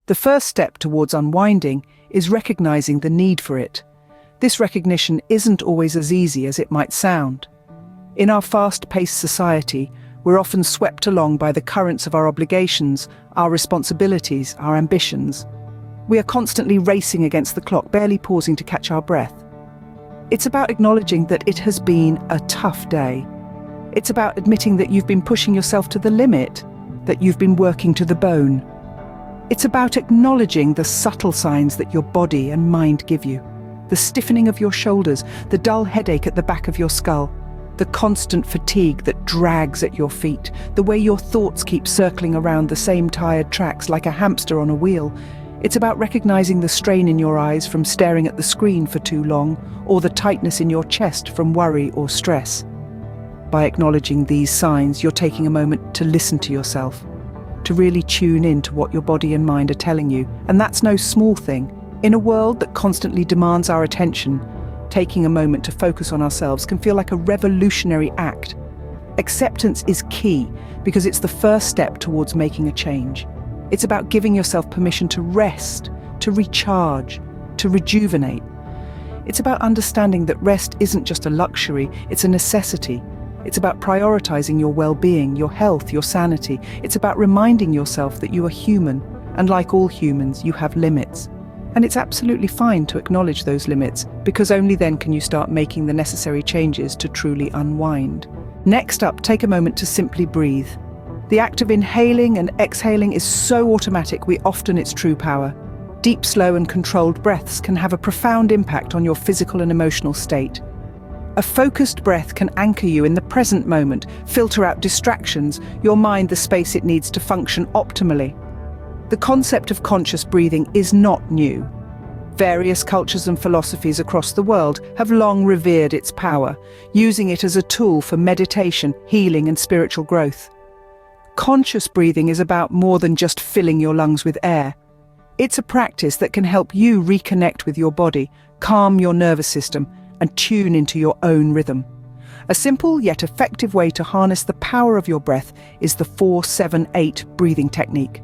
The first step towards unwinding is recognizing the need for it. This recognition isn't always as easy as it might sound. In our fast-paced society, we're often swept along by the currents of our obligations, our responsibilities, our ambitions. We are constantly racing against the clock, barely pausing to catch our breath. It's about acknowledging that it has been a tough day. It's about admitting that you've been pushing yourself to the limit, that you've been working to the bone. It's about acknowledging the subtle signs that your body and mind give you. The stiffening of your shoulders, the dull headache at the back of your skull, the constant fatigue that drags at your feet, the way your thoughts keep circling around the same tired tracks like a hamster on a wheel. It's about recognizing the strain in your eyes from staring at the screen for too long, or the tightness in your chest from worry or stress. By acknowledging these signs, you're taking a moment to listen to yourself, to really tune in to what your body and mind are telling you. And that's no small thing. In a world that constantly demands our attention, taking a moment to focus on ourselves can feel like a revolutionary act. Acceptance is key because it's the first step towards making a change. It's about giving yourself permission to rest, to recharge, to rejuvenate. It's about understanding that rest isn't just a luxury, it's a necessity. It's about prioritizing your well-being, your health, your sanity. It's about reminding yourself that you are human, and like all humans, you have limits. And it's absolutely fine to acknowledge those limits, because only then can you start making the necessary changes to truly unwind. Next up, take a moment to simply breathe. The act of inhaling and exhaling is so automatic, we often its true power. Deep, slow and controlled breaths can have a profound impact on your physical and emotional state. A focused breath can anchor you in the present moment, filter out distractions, your mind the space it needs to function optimally. The concept of conscious breathing is not new. Various cultures and philosophies across the world have long revered its power, using it as a tool for meditation, healing and spiritual growth. Conscious breathing is about more than just filling your lungs with air. It's a practice that can help you reconnect with your body, calm your nervous system, and tune into your own rhythm. A simple yet effective way to harness the power of your breath is the 4-7-8 breathing technique.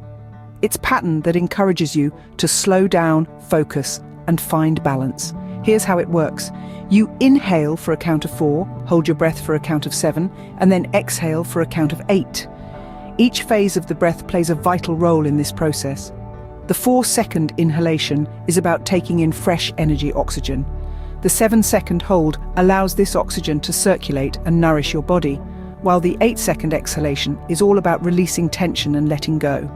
It's a pattern that encourages you to slow down, focus, and find balance. Here's how it works. You inhale for a count of 4, hold your breath for a count of 7, and then exhale for a count of 8. Each phase of the breath plays a vital role in this process. The 4-second inhalation is about taking in fresh energy oxygen. The 7-second hold allows this oxygen to circulate and nourish your body, while the 8-second exhalation is all about releasing tension and letting go.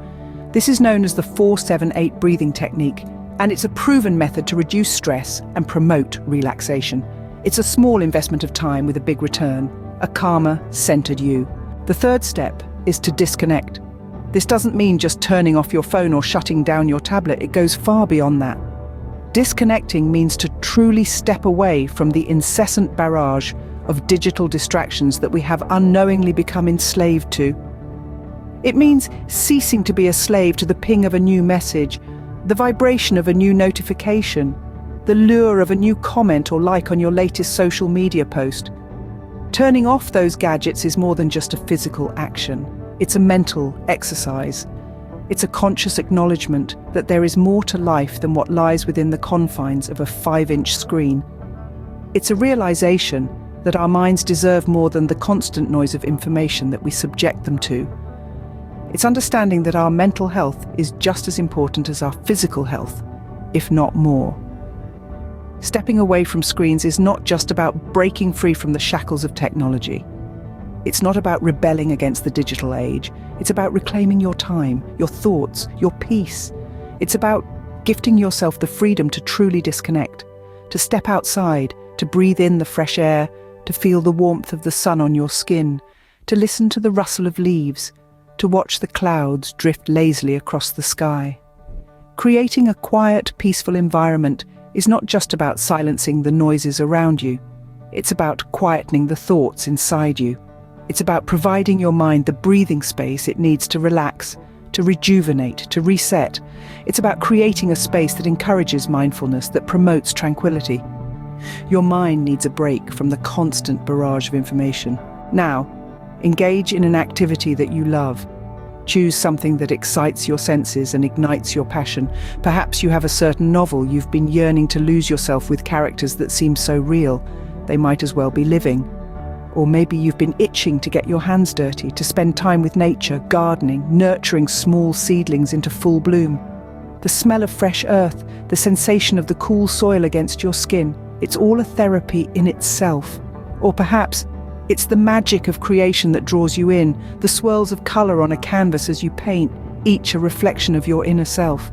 This is known as the 4-7-8 breathing technique, and it's a proven method to reduce stress and promote relaxation. It's a small investment of time with a big return, a calmer, centered you. The third step is to disconnect. This doesn't mean just turning off your phone or shutting down your tablet. It goes far beyond that. Disconnecting means to truly step away from the incessant barrage of digital distractions that we have unknowingly become enslaved to. It means ceasing to be a slave to the ping of a new message, the vibration of a new notification, the lure of a new comment or like on your latest social media post. Turning off those gadgets is more than just a physical action. It's a mental exercise. It's a conscious acknowledgement that there is more to life than what lies within the confines of a 5-inch screen. It's a realization that our minds deserve more than the constant noise of information that we subject them to. It's understanding that our mental health is just as important as our physical health, if not more. Stepping away from screens is not just about breaking free from the shackles of technology. It's not about rebelling against the digital age. It's about reclaiming your time, your thoughts, your peace. It's about gifting yourself the freedom to truly disconnect, to step outside, to breathe in the fresh air, to feel the warmth of the sun on your skin, to listen to the rustle of leaves, to watch the clouds drift lazily across the sky. Creating a quiet, peaceful environment is not just about silencing the noises around you. It's about quietening the thoughts inside you. It's about providing your mind the breathing space it needs to relax, to rejuvenate, to reset. It's about creating a space that encourages mindfulness, that promotes tranquility. Your mind needs a break from the constant barrage of information. Now, engage in an activity that you love. Choose something that excites your senses and ignites your passion. Perhaps you have a certain novel you've been yearning to lose yourself with, characters that seem so real, they might as well be living. Or maybe you've been itching to get your hands dirty, to spend time with nature, gardening, nurturing small seedlings into full bloom. The smell of fresh earth, the sensation of the cool soil against your skin, it's all a therapy in itself. Or perhaps it's the magic of creation that draws you in, the swirls of colour on a canvas as you paint, each a reflection of your inner self.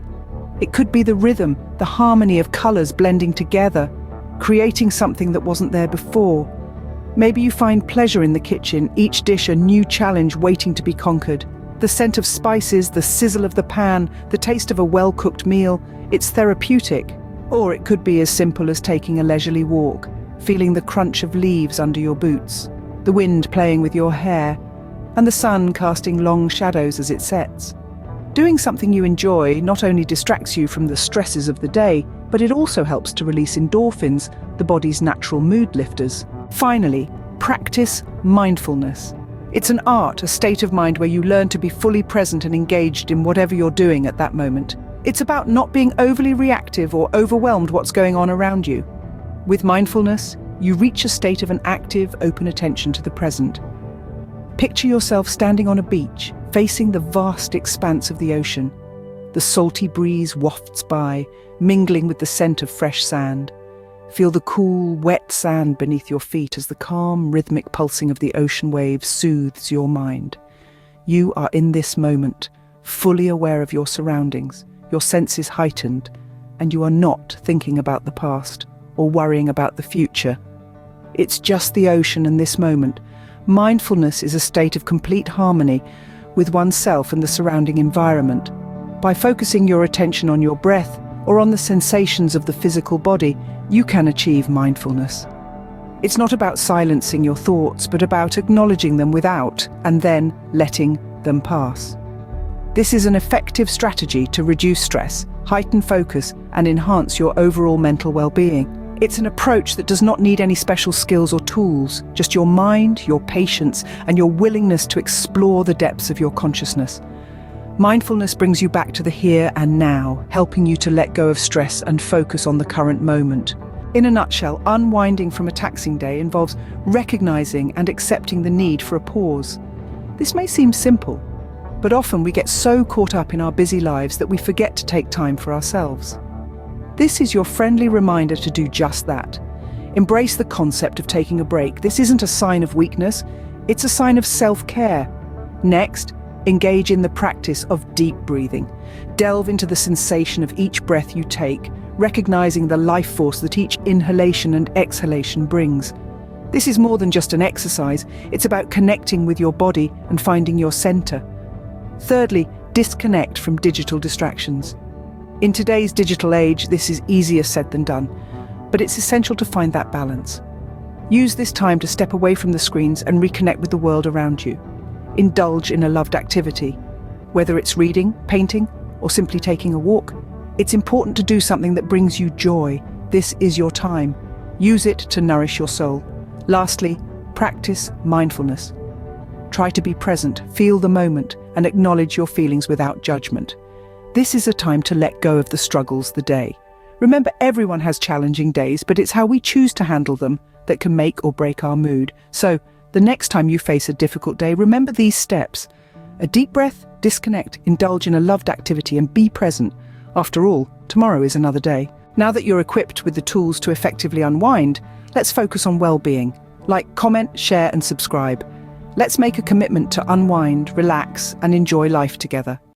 It could be the rhythm, the harmony of colours blending together, creating something that wasn't there before. Maybe you find pleasure in the kitchen, each dish a new challenge waiting to be conquered. The scent of spices, the sizzle of the pan, the taste of a well-cooked meal, it's therapeutic. Or it could be as simple as taking a leisurely walk, feeling the crunch of leaves under your boots, the wind playing with your hair, and the sun casting long shadows as it sets. Doing something you enjoy not only distracts you from the stresses of the day, but it also helps to release endorphins, the body's natural mood lifters. Finally, practice mindfulness. It's an art, a state of mind where you learn to be fully present and engaged in whatever you're doing at that moment. It's about not being overly reactive or overwhelmed what's going on around you. With mindfulness, you reach a state of an active, open attention to the present. Picture yourself standing on a beach, facing the vast expanse of the ocean. The salty breeze wafts by, mingling with the scent of fresh sand. Feel the cool, wet sand beneath your feet as the calm, rhythmic pulsing of the ocean waves soothes your mind. You are in this moment, fully aware of your surroundings, your senses heightened, and you are not thinking about the past or worrying about the future. It's just the ocean and this moment. Mindfulness is a state of complete harmony with oneself and the surrounding environment. By focusing your attention on your breath or on the sensations of the physical body, you can achieve mindfulness. It's not about silencing your thoughts, but about acknowledging them without and then letting them pass. This is an effective strategy to reduce stress, heighten focus, and enhance your overall mental well-being. It's an approach that does not need any special skills or tools, just your mind, your patience, and your willingness to explore the depths of your consciousness. Mindfulness brings you back to the here and now, helping you to let go of stress and focus on the current moment. In a nutshell, unwinding from a taxing day involves recognizing and accepting the need for a pause. This may seem simple, but often we get so caught up in our busy lives that we forget to take time for ourselves. This is your friendly reminder to do just that. Embrace the concept of taking a break. This isn't a sign of weakness, it's a sign of self-care. Next, engage in the practice of deep breathing. Delve into the sensation of each breath you take, recognizing the life force that each inhalation and exhalation brings. This is more than just an exercise, it's about connecting with your body and finding your center. Thirdly, disconnect from digital distractions. In today's digital age, this is easier said than done, but it's essential to find that balance. Use this time to step away from the screens and reconnect with the world around you. Indulge in a loved activity. Whether it's reading, painting, or simply taking a walk, it's important to do something that brings you joy. This is your time. Use it to nourish your soul. Lastly, practice mindfulness. Try to be present, feel the moment, and acknowledge your feelings without judgment. This is a time to let go of the struggles of the day. Remember, everyone has challenging days, but it's how we choose to handle them that can make or break our mood. So, the next time you face a difficult day, remember these steps. A deep breath, disconnect, indulge in a loved activity, and be present. After all, tomorrow is another day. Now that you're equipped with the tools to effectively unwind, let's focus on well-being. Like, comment, share, and subscribe. Let's make a commitment to unwind, relax, and enjoy life together.